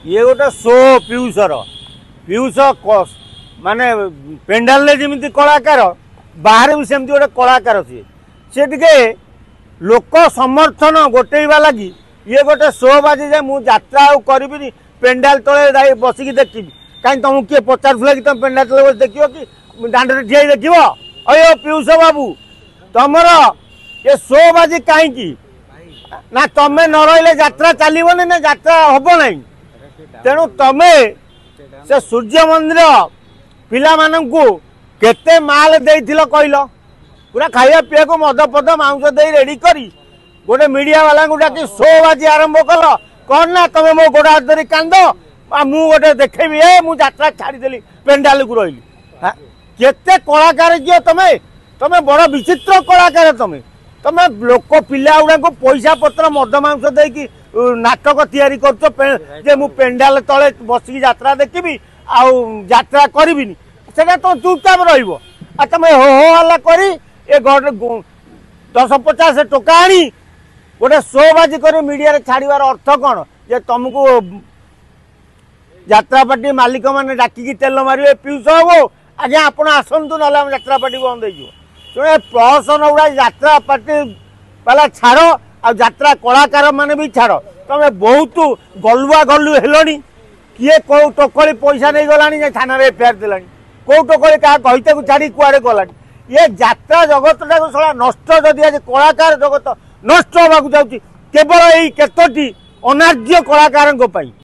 ये गोटे शो पीयूषर पीयूष माने पेंडाल जमी कलाकार बाहर भी सेमती गोटे कलाकार सी टे लोक समर्थन गोटेवा लगी ये गोटे शो बाजी जे मुझे यात्रा करी पेंडाल तले बसिकी देखी कहीं तुमको किए पचारूला कि तुम पेंडाल तले देख कि दांड ठिया देख अयो पीयूष बाबू तुमर ये शो बाजी कहीं ना तमें न रही यात्रा चलनी ना यात्रा हम ना तेणु तमे से सूर्य मंदिर पिला मानू केते माल देइथिलो कहलो पूरा खाइया पीया को मद पद मांस दे रेडी करी गोटे मीडिया वाला डाकी शो बाजी आरंभ कल कौन ना तमें मो गोड़ हाथ धरी कांद मु गोटे देखेबी ए मु यात्रा छाड़ीदेली पेंडाल को रही केते कलाकार किए तमें तमें बड़ विचित्र कलाकार तमें तमें लोक पिला गुड़ा को पैसा पत्र मद मांस देकी नाटक तैयारी कर मु पेंडाल तले बसिकी यात्रा देखी यात्रा करी से तो चुपचाप रही हो हल्ला करी ए 10-50 टका आनी गोटे शोबाजी कर मीडिया छाड़ार अर्थ कौन जे तुमको यात्रा पार्टी मालिक मैंने डाकिकी तेल मारे पीयूष बाबू आज्ञा आप आसतु ना यात्रा पार्टी बंद हो प्रहसन गुड़ा यात्रा पार्टी वाला छाड़ आ यात्रा कलाकार माने भी छाड़ तमें बहुत गलुआ गलु हेलनी किए कौ टोकली पैसा नहीं गलानी थाना एफआईआर देलानी कौ टोकली क्या गईता को छाड़ी कुआड़े गलानी ये यात्रा जगत टाक सारा नष्ट जदि आज कलाकार जगत नष्ट होगा जाऊँगी केवल यही केतोटी अनार्य कलाकार।